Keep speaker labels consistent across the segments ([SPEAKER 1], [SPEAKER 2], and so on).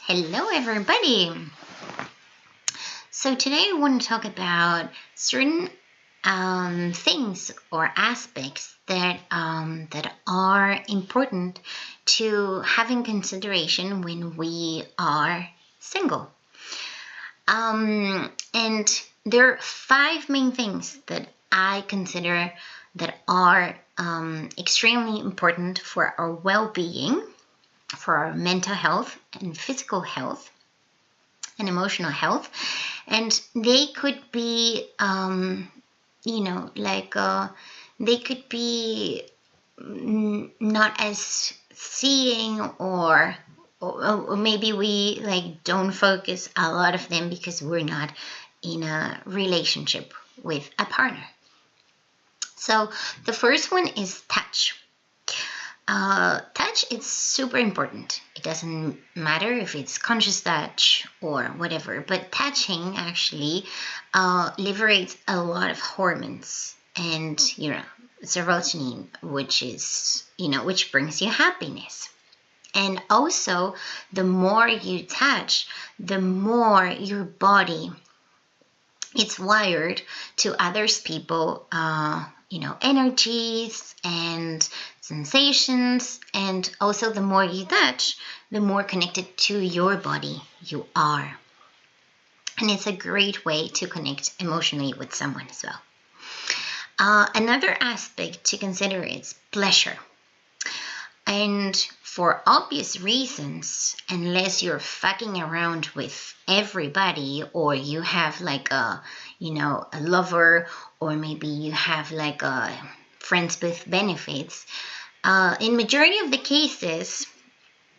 [SPEAKER 1] Hello, everybody. So today I want to talk about certain things or aspects that are important to have in consideration when we are single. And there are 5 main things that I consider that are extremely important for our well-being, for our mental health and physical health and emotional health. And they could be they could be not as seeing, or maybe we don't focus a lot of them because we're not in a relationship with a partner. So the first one is touch. Touch is super important. It doesn't matter if it's conscious touch or whatever, but touching actually liberates a lot of hormones and, serotonin, which brings you happiness. And also, the more you touch, the more your body it's wired to others people, energies and sensations. And also, the more you touch, the more connected to your body you are. And it's a great way to connect emotionally with someone as well. Another aspect to consider is pleasure. And for obvious reasons, unless you're fucking around with everybody, or you have a lover, or maybe you have a friends with benefits, in majority of the cases,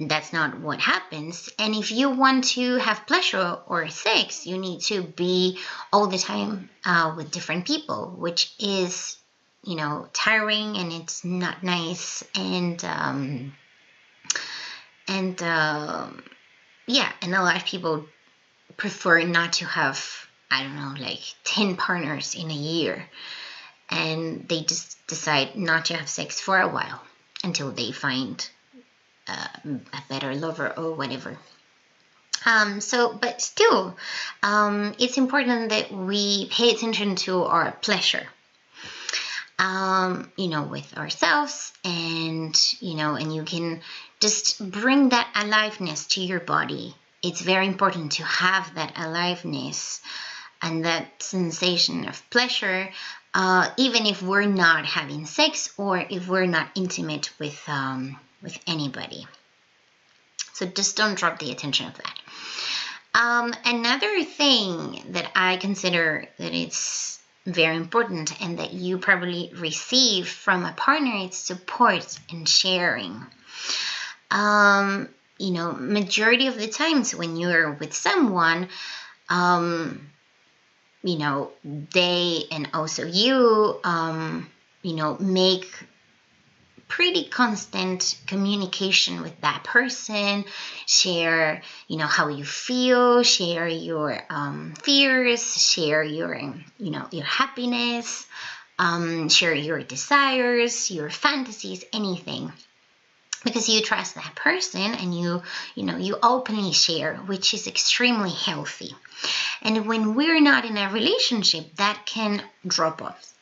[SPEAKER 1] that's not what happens. And if you want to have pleasure or sex, you need to be all the time with different people, which is tiring, and it's not nice. And a lot of people prefer not to have 10 partners in a year, and they just decide not to have sex for a while until they find a better lover or whatever. But still, it's important that we pay attention to our pleasure, with ourselves, and you can just bring that aliveness to your body. It's very important to have that aliveness and that sensation of pleasure, even if we're not having sex or if we're not intimate with anybody. So just don't drop the attention of that. Another thing that I consider that it's very important and that you probably receive from a partner is support and sharing. Majority of the times when you're with someone, they and also you, make pretty constant communication with that person, share, how you feel, share your fears, share your happiness, share your desires, your fantasies, anything. Because you trust that person, and you openly share, which is extremely healthy. And when we're not in a relationship, that can drop off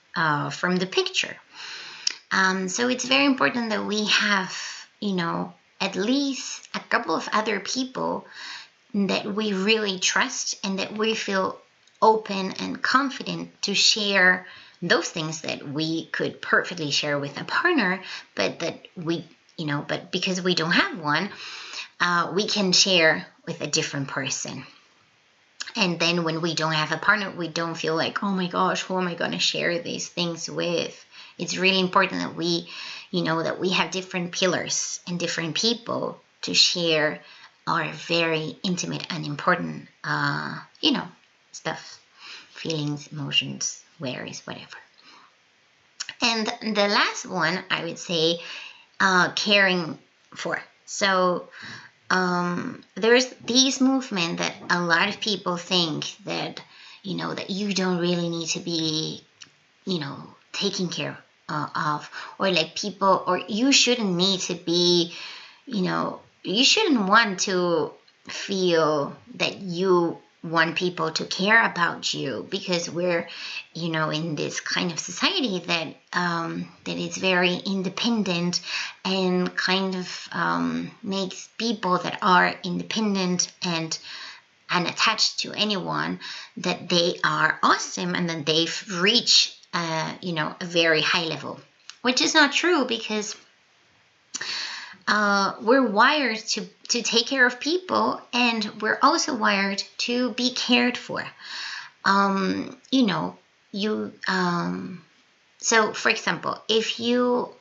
[SPEAKER 1] from the picture. So it's very important that we have, at least a couple of other people that we really trust and that we feel open and confident to share those things that we could perfectly share with a partner, but that but because we don't have one, we can share with a different person. And then when we don't have a partner, we don't feel like, oh my gosh, who am I going to share these things with? It's really important that we have different pillars and different people to share our very intimate and important, stuff, feelings, emotions, worries, whatever. And the last one, I would say, caring for. So there's this movement that a lot of people think that that you don't really need to be taken care of, or people, or you shouldn't need to be you shouldn't want to feel that you want people to care about you, because we're, in this kind of society that that is very independent, and kind of makes people that are independent and unattached to anyone, that they are awesome and that they've reached a very high level, which is not true, because we're wired to take care of people, and we're also wired to be cared for. You know, you so for example, if you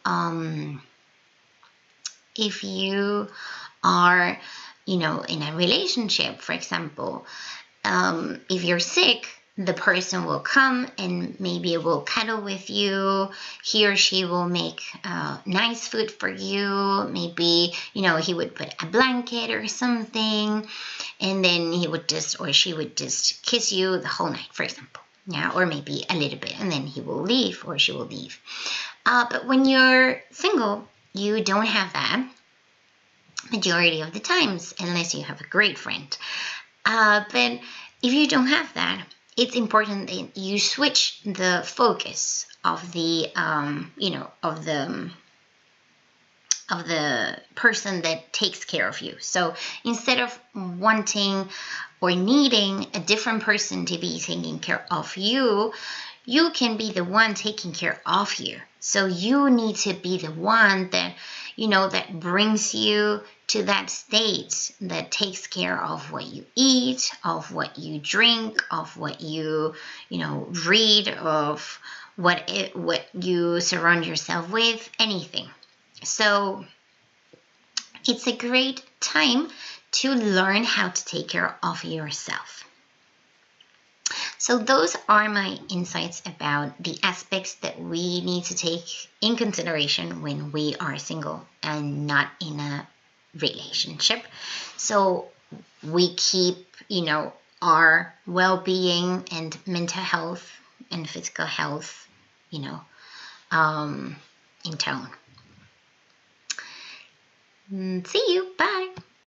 [SPEAKER 1] are, in a relationship, for example, if you're sick, the person will come and maybe will cuddle with you. He or she will make nice food for you. Maybe, he would put a blanket or something, and then he would just, or she would just kiss you the whole night, for example. Yeah, or maybe a little bit, and then he will leave or she will leave. But when you're single, you don't have that majority of the times, unless you have a great friend. But if you don't have that, it's important that you switch the focus of the, of the person that takes care of you. So instead of wanting or needing a different person to be taking care of you, you can be the one taking care of you. So you need to be the one that, that brings you to that state, that takes care of what you eat, of what you drink, of what you, read, of what you surround yourself with, anything. So it's a great time to learn how to take care of yourself. So those are my insights about the aspects that we need to take in consideration when we are single and not in a relationship. So we keep, our well-being and mental health and physical health, in tone. See you. Bye.